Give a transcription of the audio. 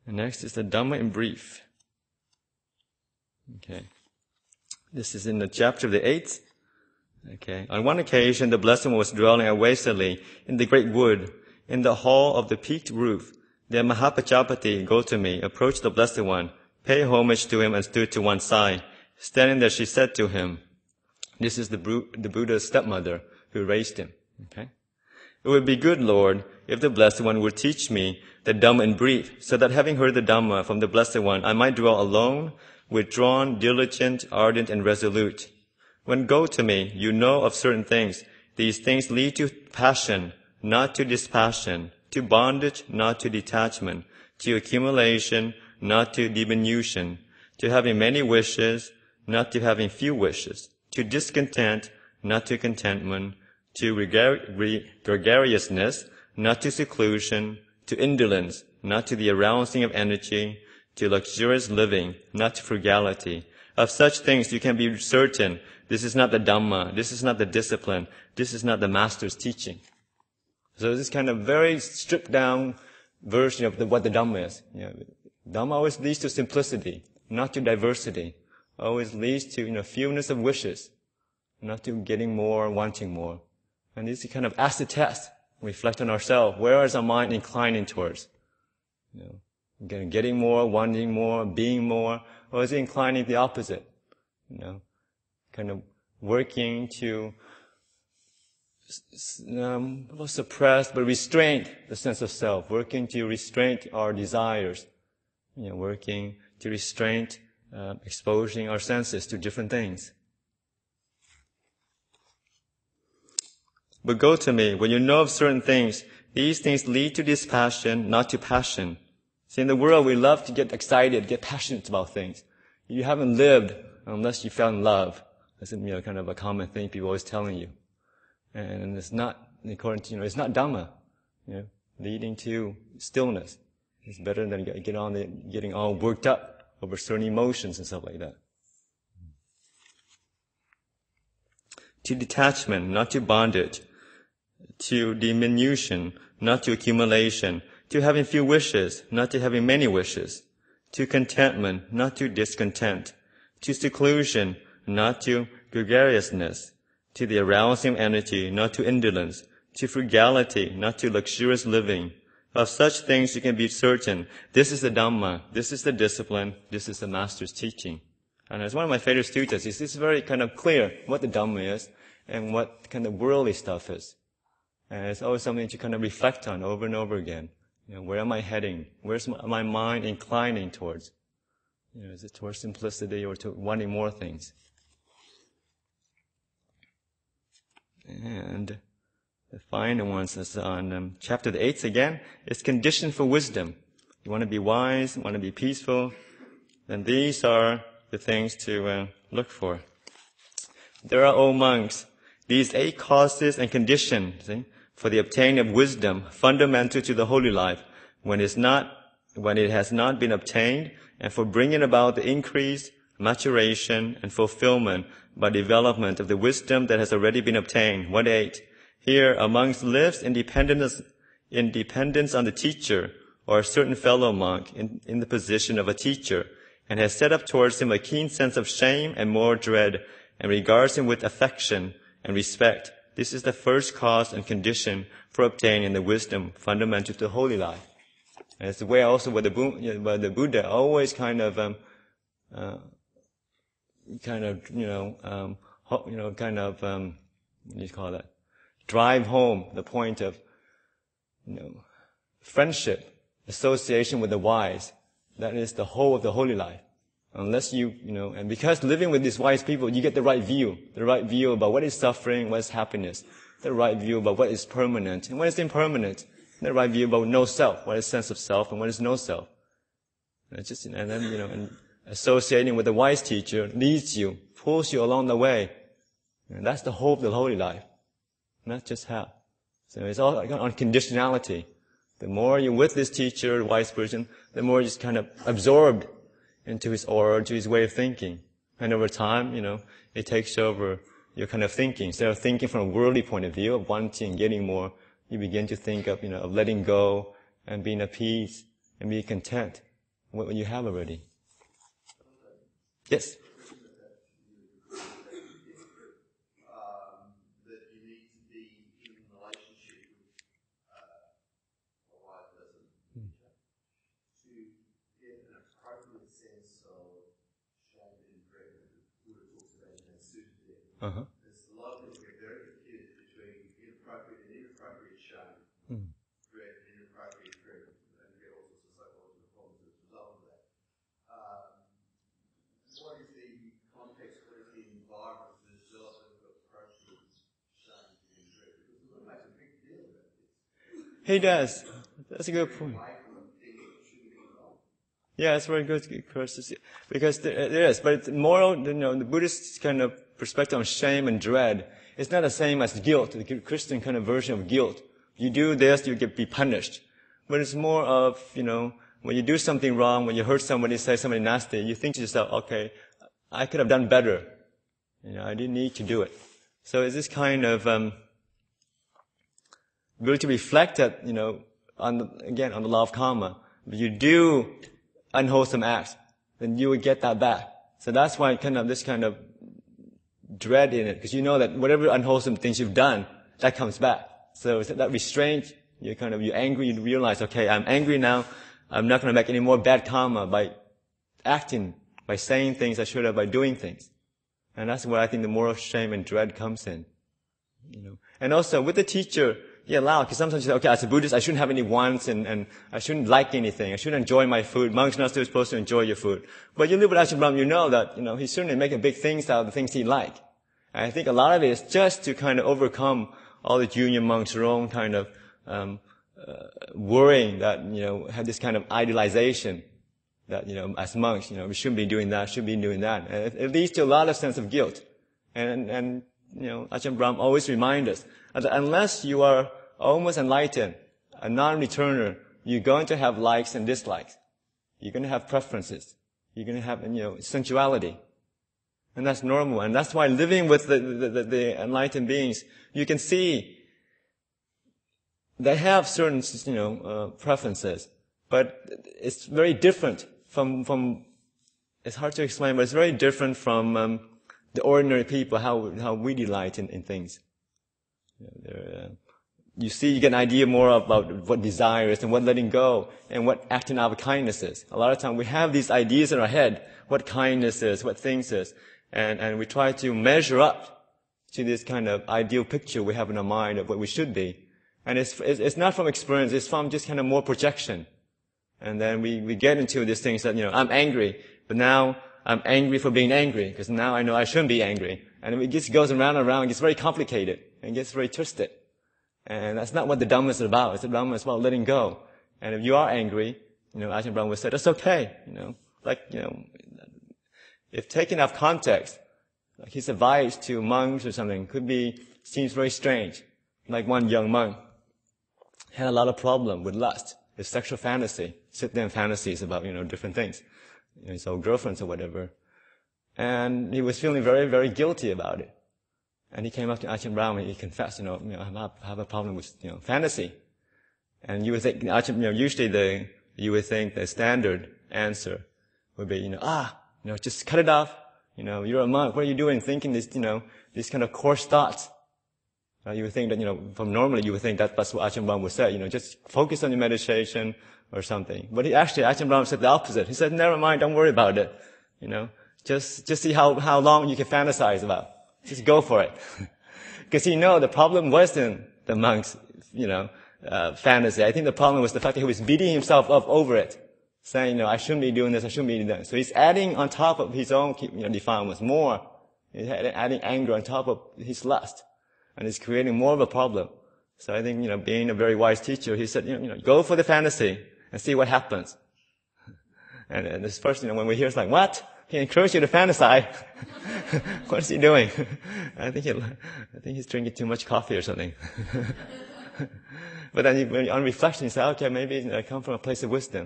And next is the Dhamma in brief. Okay. This is in the chapter of the 8th. Okay. On one occasion, the Blessed One was dwelling awastedly in the great wood, in the hall of the peaked roof. The Mahapajapati, Gautami, approached the Blessed One, paid homage to him, and stood to one side. Standing there, she said to him, this is the Buddha's stepmother who raised him. Okay. It would be good, Lord, if the Blessed One would teach me the Dhamma in brief, so that having heard the Dhamma from the Blessed One, I might dwell alone, withdrawn, diligent, ardent, and resolute. When Gautami, you know of certain things. These things lead to passion, not to dispassion, to bondage, not to detachment, to accumulation, not to diminution, to having many wishes, not to having few wishes, to discontent, not to contentment, to gregariousness, not to seclusion, to indolence, not to the arousing of energy, to luxurious living, not to frugality. Of such things you can be certain, this is not the Dhamma, this is not the discipline, this is not the Master's teaching. So this is kind of very stripped down version of what the Dhamma is. Dhamma always leads to simplicity, not to diversity. Always leads to, fewness of wishes, not to getting more, wanting more. And this is kind of acid test. Reflect on ourselves. Where is our mind inclining towards? Getting more, wanting more, being more, or is it inclining the opposite? Kind of working to suppress but restrain the sense of self, working to restrain our desires, working to restrain, exposing our senses to different things. But Gautami, when you know of certain things, these things lead to dispassion, not to passion. See, in the world, we love to get excited, get passionate about things. You haven't lived unless you fell in love. That's kind of a common thing people always telling you. And it's not, according to, it's not Dhamma, leading to stillness. It's better than getting all worked up over certain emotions and stuff like that. To detachment, not to bondage. To diminution, not to accumulation. To having few wishes, not to having many wishes. To contentment, not to discontent. To seclusion, not to gregariousness. To the arousing of energy, not to indolence. To frugality, not to luxurious living. Of such things you can be certain. This is the Dhamma. This is the discipline. This is the Master's teaching. And as one of my favorite students, it's very kind of clear what the Dhamma is and what kind of worldly stuff is. And it's always something to kind of reflect on over and over again. Where am I heading? Where's my mind inclining towards? Is it towards simplicity or to wanting more things? And the final one is on chapter the 8th again. It's condition for wisdom. You want to be wise, you want to be peaceful, then these are the things to look for. There are, O monks, these 8 causes and conditions for the obtaining of wisdom, fundamental to the holy life, when it has not been obtained, and for bringing about the increase, maturation, and fulfillment by development of the wisdom that has already been obtained. 1:8. Here, amongst lives in dependence on the teacher, or a certain fellow monk in the position of a teacher, and has set up towards him a keen sense of shame and more dread, and regards him with affection and respect. This is the first cause and condition for obtaining the wisdom fundamental to holy life. And it's the way also where the Buddha always drive home the point of, friendship, association with the wise. That is the whole of the holy life. Unless and because living with these wise people, you get the right view about what is suffering, what is happiness, the right view about what is permanent and what is impermanent, the right view about no self, what is sense of self and what is no self. And associating with a wise teacher leads you, pulls you along the way. And that's the whole of the holy life, not just how. So it's all on conditionality. The more you're with this teacher, wise person, the more you're just kind of absorbed into his aura, to his way of thinking. And over time, it takes over your kind of thinking. Instead of thinking from a worldly point of view, of wanting and getting more, you begin to think of letting go and being at peace and being content what you have already. Yes? That you need to be in relationship with a wise person to get an appropriate sense of shame and dread. Buddha talks about in that Sutta there. Uh-huh. There's a lot of people get very confused between inappropriate and inappropriate shame, dread and inappropriate dread, and get all sorts of psychological problems as a result of that. What is the context, what is the environment for the development of appropriate shame and dread? Because the Buddha makes a big deal about this. He does. That's a good point. Yeah, it's very good, because there is, but it's moral, the Buddhist kind of perspective on shame and dread, it's not the same as guilt, the Christian kind of version of guilt. You do this, you get be punished. But it's more of, when you do something wrong, when you hurt somebody, say something nasty, you think to yourself, okay, I could have done better. I didn't need to do it. So it's this kind of, ability to reflect that, on the law of karma. But you do unwholesome acts, then you will get that back. So that's why this kind of dread in it, because you know that whatever unwholesome things you've done, that comes back. So it's that restraint, you're angry, you realize, okay, I'm angry now, I'm not going to make any more bad karma by acting, by saying things I should have, by doing things. And that's where I think the moral shame and dread comes in. And also with the teacher, you allow, because sometimes you say, okay, as a Buddhist, I shouldn't have any wants and I shouldn't like anything. I shouldn't enjoy my food. Monks are not still supposed to enjoy your food. But you live with Ajahn Brahm, you know that, he's certainly making big things out of the things he like. And I think a lot of it is just to kind of overcome all the junior monks' own kind of, worrying that, have this kind of idealization that, as monks, we shouldn't be doing that, shouldn't be doing that. And it leads to a lot of sense of guilt. And Ajahn Brahm always reminds us that unless you are almost enlightened, a non-returner, you're going to have likes and dislikes. You're going to have preferences. You're going to have, sensuality. And that's normal. And that's why living with the enlightened beings, you can see they have certain, preferences. But it's very different from, it's hard to explain, but it's very different from, the ordinary people, how we delight in things. You get an idea more about what desire is and what letting go and what acting out of kindness is. A lot of times we have these ideas in our head, what kindness is, what things is, and we try to measure up to this kind of ideal picture we have in our mind of what we should be. And it's not from experience, it's from just kind of more projection. And then we get into these things that, I'm angry, but now I'm angry for being angry, because now I know I shouldn't be angry. And it just goes around and around, it gets very complicated, and gets very twisted. And that's not what the Dhamma is about. The Dhamma is about letting go. And if you are angry, Ajahn Brahm would say, that's okay, if taken out of context, like his advice to monks or something seems very strange. Like one young monk had a lot of problem with lust, his sexual fantasy, sit-down fantasies about, different things. His old girlfriends or whatever. And he was feeling very, very guilty about it. And he came up to Ajahn Brahm and he confessed, I have a problem with, fantasy. And you would think, usually you would think the standard answer would be, just cut it off. You're a monk. What are you doing thinking these kind of coarse thoughts? You would think that, normally you would think that's what Ajahn Brahm would say, just focus on your meditation or something. But Ajahn Brahm said the opposite. He said, never mind, don't worry about it. Just see how long you can fantasize about. Just go for it. Because the problem wasn't the monk's, fantasy. I think the problem was the fact that he was beating himself up over it. Saying, I shouldn't be doing this, I shouldn't be doing that. So he's adding on top of his own, defilements more. He's adding anger on top of his lust. And it's creating more of a problem. So I think, being a very wise teacher, he said, go for the fantasy and see what happens. And this person, when we hear, it's like, what? He encouraged you to fantasize. What is he doing? I think he's drinking too much coffee or something. But then on reflection, you say, okay, maybe I come from a place of wisdom.